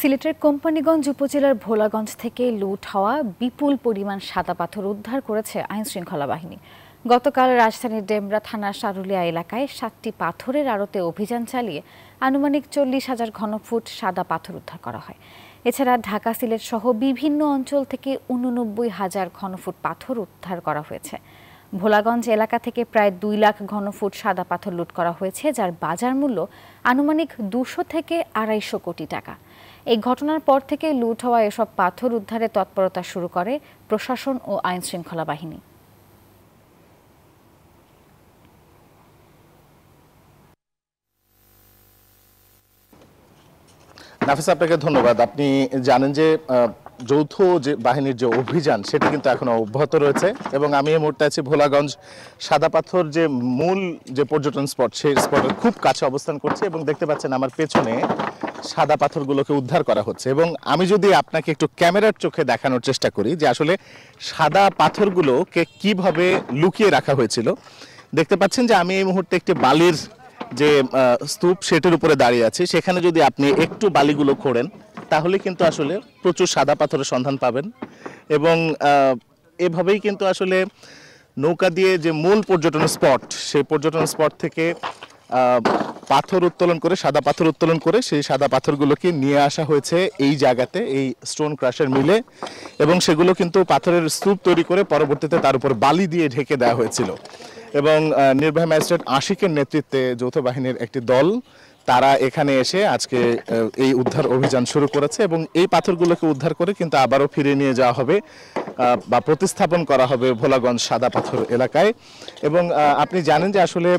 সিলেটের কোম্পানীগঞ্জ উপজেলার ভোলাগঞ্জ থেকে লুট হওয়া বিপুল পরিমাণ সাদা পাথর উদ্ধার করেছে আইনশৃঙ্খলা বাহিনী। গতকাল রাজধানীর ডেমরা থানার সারুলিয়া এলাকায় 7টি পাথরের আড়তে অভিযান চালিয়ে আনুমানিক 40,000 ঘনফুট সাদা পাথর উদ্ধার করা হয়। এছাড়া ঢাকা সিলেট সহ বিভিন্ন অঞ্চল থেকে 89,000 ঘনফুট পাথর উদ্ধার করা হয়েছে। ভোলাগঞ্জ এলাকা থেকে প্রায় 2 লাখ ঘনফুট সাদা পাথর লুট করা হয়েছে, যার বাজার মূল্য আনুমানিক 200 থেকে 250 কোটি টাকা। এই ঘটনার পর থেকে লুট হওয়া এসব পাথর উদ্ধারে তৎপরতা শুরু করে প্রশাসন ও আইনশৃঙ্খলা বাহিনী। নাফিস, আপনাকে ধন্যবাদ। আপনি জানেন যে যৌথ যে বাহিনীর যে অভিযান সেটা কিন্তু এখনো অব্যাহত রয়েছে এবং আমি এই মুহূর্তে আছি ভোলাগঞ্জ সাদা পাথর যে মূল যে পর্যটন স্পট, সেই স্পটের খুব কাছে অবস্থান করছে এবং দেখতে পাচ্ছেন আমার পেছনে সাদা পাথরগুলোকে উদ্ধার করা হচ্ছে। এবং আমি যদি আপনাকে একটু ক্যামেরার চোখে দেখানোর চেষ্টা করি যে আসলে সাদা পাথরগুলোকে কিভাবে লুকিয়ে রাখা হয়েছিল, দেখতে পাচ্ছেন যে আমি এই মুহূর্তে একটি বালির যে স্তূপ সেটার উপরে দাঁড়িয়ে আছি। সেখানে যদি আপনি একটু বালিগুলো খোঁড়েন তাহলে কিন্তু আসলে প্রচুর সাদা পাথরের সন্ধান পাবেন এবং এভাবেই কিন্তু আসলে নৌকা দিয়ে যে মূল পর্যটন স্পট, সেই পর্যটন স্পট থেকে পাথর উত্তোলন করে, সাদা পাথর উত্তোলন করে সেই সাদা পাথরগুলোকে নিয়ে আসা হয়েছে এই জায়গাতে, এই স্টোন ক্রাশার মিলে, এবং সেগুলো কিন্তু পাথরের স্তূপ তৈরি করে পরবর্তীতে তার উপর বালি দিয়ে ঢেকে দেওয়া হয়েছিল। এবং নির্বাহী ম্যাজিস্ট্রেট আশিকের নেতৃত্বে যৌথ বাহিনীর একটি দল তারা এখানে এসে আজকে এই উদ্ধার অভিযান শুরু করেছে এবং এই পাথরগুলোকে উদ্ধার করে কিন্তু আবারও ফিরে নিয়ে যাওয়া হবে বা প্রতিস্থাপন করা হবে ভোলাগঞ্জ সাদা পাথর এলাকায়। এবং আপনি জানেন যে আসলে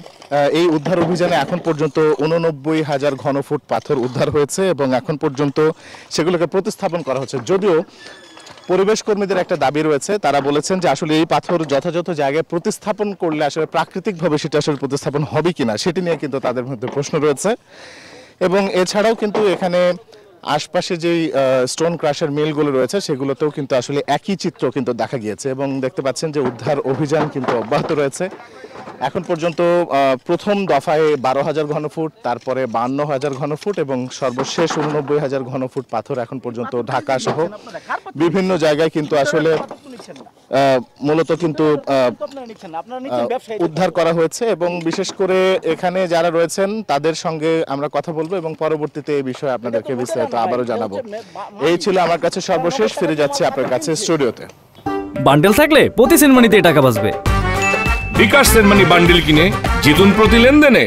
এই উদ্ধার অভিযানে এখন পর্যন্ত 89,000 ঘনফুট পাথর উদ্ধার হয়েছে এবং এখন পর্যন্ত সেগুলোকে প্রতিস্থাপন করা হচ্ছে। যদিও পরিবেশ কর্মীদের একটা দাবি রয়েছে, তারা বলেছেন যে আসলে এই পাথর যথাযথ জায়গায় প্রতিস্থাপন করলে আসলে প্রাকৃতিকভাবে সেটা আসলে প্রতিস্থাপন হবে কিনা সেটি নিয়ে কিন্তু তাদের মধ্যে প্রশ্ন রয়েছে। এবং এছাড়াও কিন্তু এখানে আশপাশে যেই স্টোন ক্রাশার মিলগুলো রয়েছে সেগুলোতেও কিন্তু আসলে একই চিত্র কিন্তু দেখা গিয়েছে এবং দেখতে পাচ্ছেন যে উদ্ধার অভিযান কিন্তু অব্যাহত রয়েছে। এখন পর্যন্ত প্রথম দফায় 12,000 ঘনফুট, তারপরে 52,000 ঘনফুট এবং সর্বশেষ 89,000 ঘনফুট পাথর এখন পর্যন্ত ঢাকা সহ বিভিন্ন জায়গায় কিন্তু আসলে মূলত কিন্তু উদ্ধার করা হয়েছে। এবং বিশেষ করে এখানে যারা রয়েছেন তাদের সঙ্গে আমরা কথা বলবো এবং পরবর্তীতে এই বিষয়ে আপনাদেরকে বিস্তারিত আবারও জানাবো। এই ছিল আমার কাছে সর্বশেষ। ফিরে যাচ্ছি আপনার কাছে স্টুডিওতে। বান্ডেল থাকলে প্রতি সেনমানিতে টাকা বাঁচবে। বিকাশ সেনমানি বান্ডেল কিনে জিতুন প্রতি লেনদেনে।